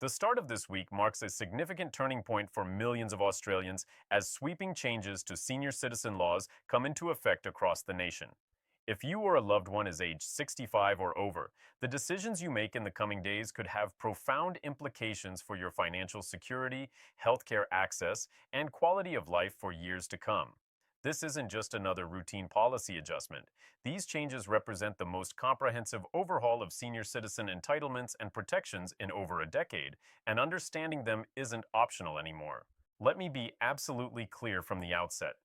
The start of this week marks a significant turning point for millions of Australians as sweeping changes to senior citizen laws come into effect across the nation. If you or a loved one is aged 65 or over, the decisions you make in the coming days could have profound implications for your financial security, healthcare access, and quality of life for years to come. This isn't just another routine policy adjustment. These changes represent the most comprehensive overhaul of senior citizen entitlements and protections in over a decade, and understanding them isn't optional anymore. Let me be absolutely clear from the outset.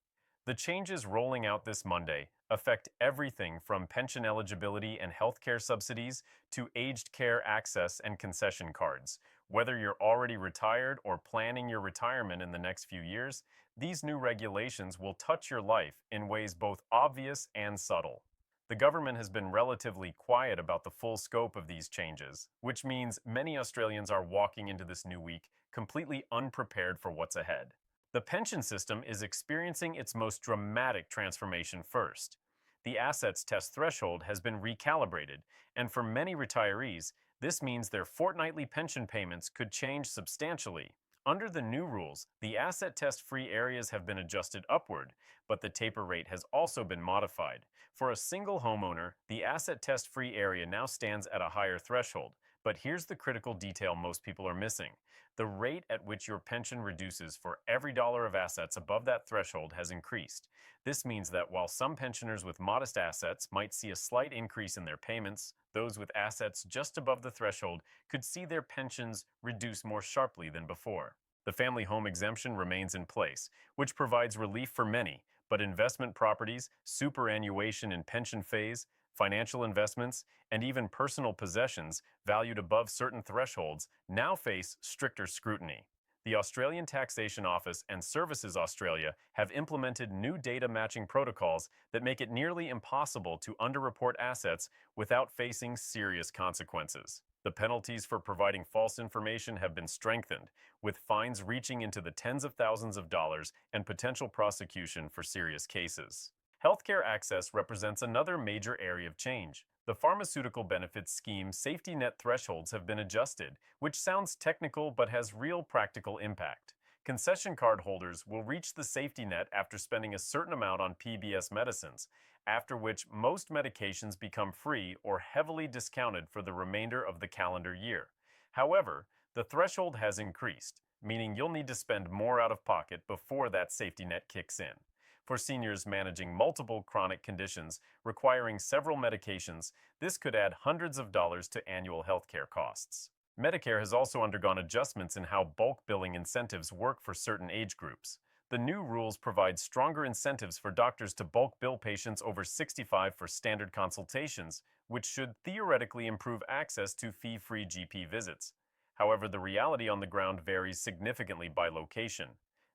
The changes rolling out this Monday affect everything from pension eligibility and healthcare subsidies to aged care access and concession cards. Whether you're already retired or planning your retirement in the next few years, these new regulations will touch your life in ways both obvious and subtle. The government has been relatively quiet about the full scope of these changes, which means many Australians are walking into this new week completely unprepared for what's ahead. The pension system is experiencing its most dramatic transformation first. The assets test threshold has been recalibrated, and for many retirees, this means their fortnightly pension payments could change substantially. Under the new rules, the asset test-free areas have been adjusted upward, but the taper rate has also been modified. For a single homeowner, the asset test-free area now stands at a higher threshold, but here's the critical detail most people are missing. The rate at which your pension reduces for every dollar of assets above that threshold has increased. This means that while some pensioners with modest assets might see a slight increase in their payments, those with assets just above the threshold could see their pensions reduce more sharply than before. The family home exemption remains in place, which provides relief for many, but investment properties, superannuation in pension phase, financial investments, and even personal possessions valued above certain thresholds now face stricter scrutiny. The Australian Taxation Office and Services Australia have implemented new data matching protocols that make it nearly impossible to underreport assets without facing serious consequences. The penalties for providing false information have been strengthened, with fines reaching into the tens of thousands of dollars and potential prosecution for serious cases. Healthcare access represents another major area of change. The pharmaceutical benefits scheme safety net thresholds have been adjusted, which sounds technical but has real practical impact. Concession card holders will reach the safety net after spending a certain amount on PBS medicines, after which most medications become free or heavily discounted for the remainder of the calendar year. However, the threshold has increased, meaning you'll need to spend more out of pocket before that safety net kicks in. For seniors managing multiple chronic conditions requiring several medications, this could add hundreds of dollars to annual healthcare costs. Medicare has also undergone adjustments in how bulk billing incentives work for certain age groups. The new rules provide stronger incentives for doctors to bulk bill patients over 65 for standard consultations, which should theoretically improve access to fee-free GP visits. However, the reality on the ground varies significantly by location.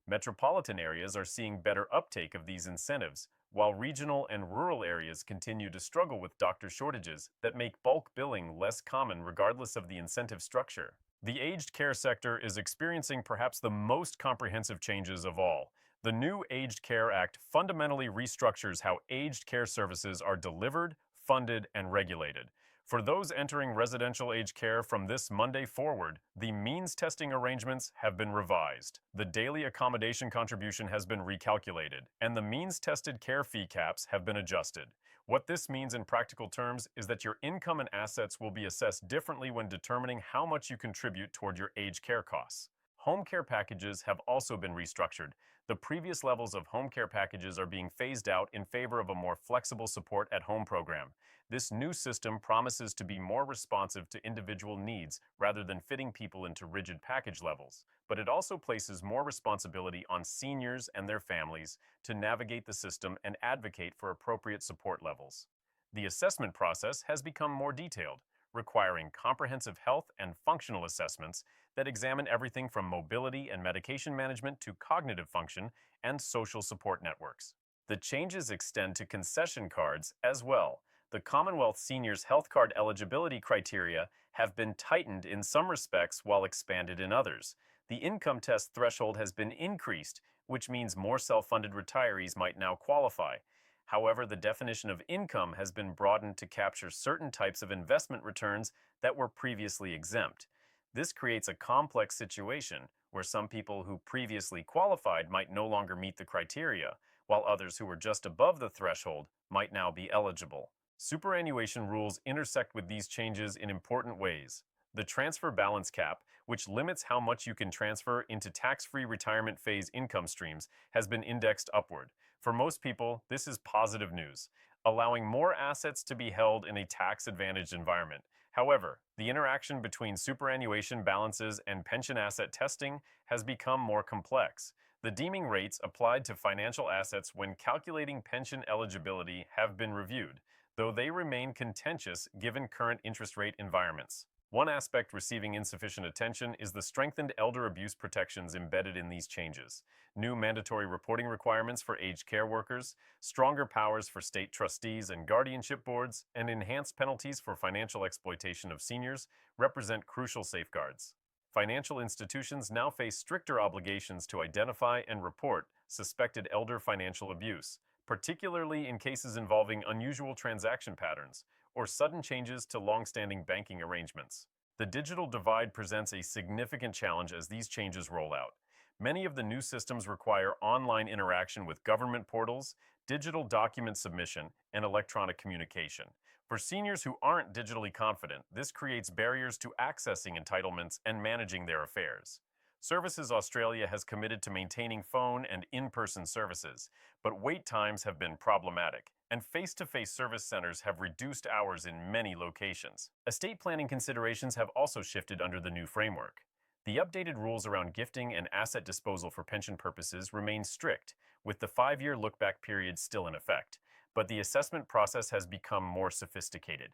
Metropolitan areas are seeing better uptake of these incentives, while regional and rural areas continue to struggle with doctor shortages that make bulk billing less common regardless of the incentive structure. The aged care sector is experiencing perhaps the most comprehensive changes of all. The new Aged Care Act fundamentally restructures how aged care services are delivered, funded, and regulated. For those entering residential aged care from this Monday forward, the means testing arrangements have been revised. The daily accommodation contribution has been recalculated, and the means tested care fee caps have been adjusted. What this means in practical terms is that your income and assets will be assessed differently when determining how much you contribute toward your aged care costs. Home care packages have also been restructured. The previous levels of home care packages are being phased out in favor of a more flexible support at home program. This new system promises to be more responsive to individual needs rather than fitting people into rigid package levels, but it also places more responsibility on seniors and their families to navigate the system and advocate for appropriate support levels. The assessment process has become more detailed, requiring comprehensive health and functional assessments that examine everything from mobility and medication management to cognitive function and social support networks. The changes extend to concession cards as well. The Commonwealth Seniors Health Card eligibility criteria have been tightened in some respects while expanded in others. The income test threshold has been increased, which means more self-funded retirees might now qualify. However, the definition of income has been broadened to capture certain types of investment returns that were previously exempt. This creates a complex situation where some people who previously qualified might no longer meet the criteria, while others who were just above the threshold might now be eligible. Superannuation rules intersect with these changes in important ways. The transfer balance cap, which limits how much you can transfer into tax-free retirement phase income streams, has been indexed upward. For most people, this is positive news, allowing more assets to be held in a tax-advantaged environment. However, the interaction between superannuation balances and pension asset testing has become more complex. The deeming rates applied to financial assets when calculating pension eligibility have been reviewed, though they remain contentious given current interest rate environments. One aspect receiving insufficient attention is the strengthened elder abuse protections embedded in these changes. New mandatory reporting requirements for aged care workers, stronger powers for state trustees and guardianship boards, and enhanced penalties for financial exploitation of seniors represent crucial safeguards. Financial institutions now face stricter obligations to identify and report suspected elder financial abuse, particularly in cases involving unusual transaction patterns or sudden changes to long-standing banking arrangements. The digital divide presents a significant challenge as these changes roll out. Many of the new systems require online interaction with government portals, digital document submission, and electronic communication. For seniors who aren't digitally confident, this creates barriers to accessing entitlements and managing their affairs. Services Australia has committed to maintaining phone and in-person services, but wait times have been problematic, and face-to-face service centers have reduced hours in many locations. Estate planning considerations have also shifted under the new framework. The updated rules around gifting and asset disposal for pension purposes remain strict, with the 5-year look-back period still in effect, but the assessment process has become more sophisticated.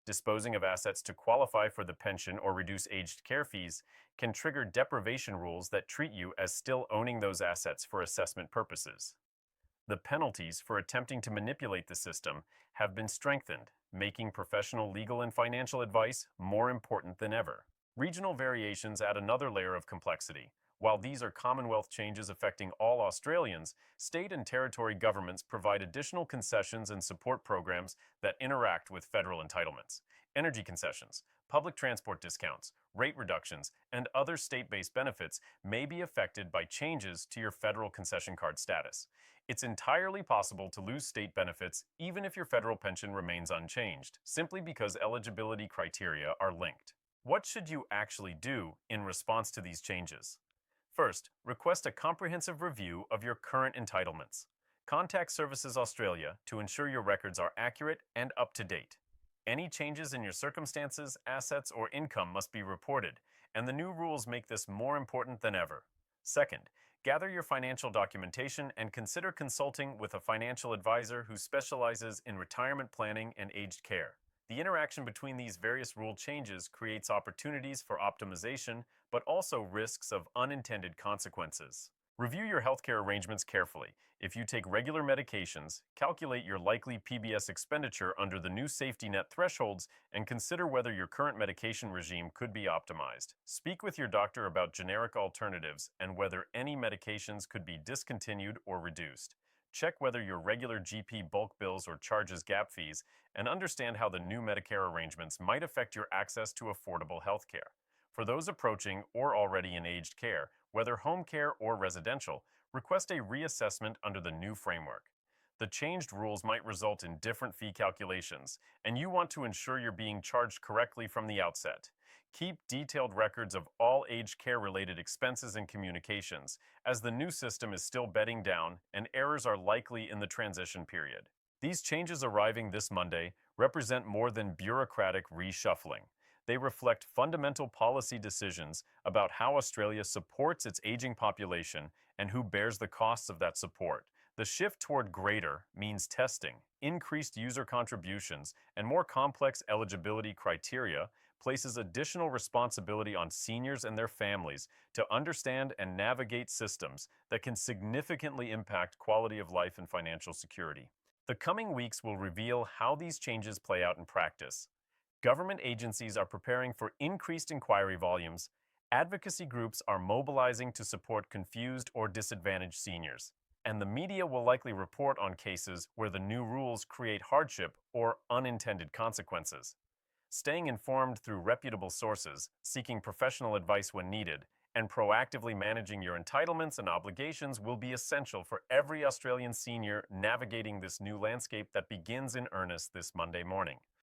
Disposing of assets to qualify for the pension or reduce aged care fees can trigger deprivation rules that treat you as still owning those assets for assessment purposes. The penalties for attempting to manipulate the system have been strengthened, making professional legal and financial advice more important than ever. Regional variations add another layer of complexity. While these are Commonwealth changes affecting all Australians, state and territory governments provide additional concessions and support programs that interact with federal entitlements. Energy concessions, public transport discounts, rate reductions, and other state-based benefits may be affected by changes to your federal concession card status. It's entirely possible to lose state benefits even if your federal pension remains unchanged, simply because eligibility criteria are linked. What should you actually do in response to these changes? First, request a comprehensive review of your current entitlements. Contact Services Australia to ensure your records are accurate and up to date. Any changes in your circumstances, assets, or income must be reported, and the new rules make this more important than ever. Second, gather your financial documentation and consider consulting with a financial advisor who specializes in retirement planning and aged care. The interaction between these various rule changes creates opportunities for optimization, but also risks of unintended consequences. Review your healthcare arrangements carefully. If you take regular medications, calculate your likely PBS expenditure under the new safety net thresholds, and consider whether your current medication regime could be optimized. Speak with your doctor about generic alternatives and whether any medications could be discontinued or reduced. Check whether your regular GP bulk bills or charges gap fees, and understand how the new Medicare arrangements might affect your access to affordable health care. For those approaching or already in aged care, whether home care or residential, request a reassessment under the new framework. The changed rules might result in different fee calculations, and you want to ensure you're being charged correctly from the outset. Keep detailed records of all aged care-related expenses and communications, as the new system is still bedding down and errors are likely in the transition period. These changes arriving this Monday represent more than bureaucratic reshuffling. They reflect fundamental policy decisions about how Australia supports its aging population and who bears the costs of that support. The shift toward greater means testing, increased user contributions, and more complex eligibility criteria places additional responsibility on seniors and their families to understand and navigate systems that can significantly impact quality of life and financial security. The coming weeks will reveal how these changes play out in practice. Government agencies are preparing for increased inquiry volumes. Advocacy groups are mobilizing to support confused or disadvantaged seniors. And the media will likely report on cases where the new rules create hardship or unintended consequences. Staying informed through reputable sources, seeking professional advice when needed, and proactively managing your entitlements and obligations will be essential for every Australian senior navigating this new landscape that begins in earnest this Monday morning.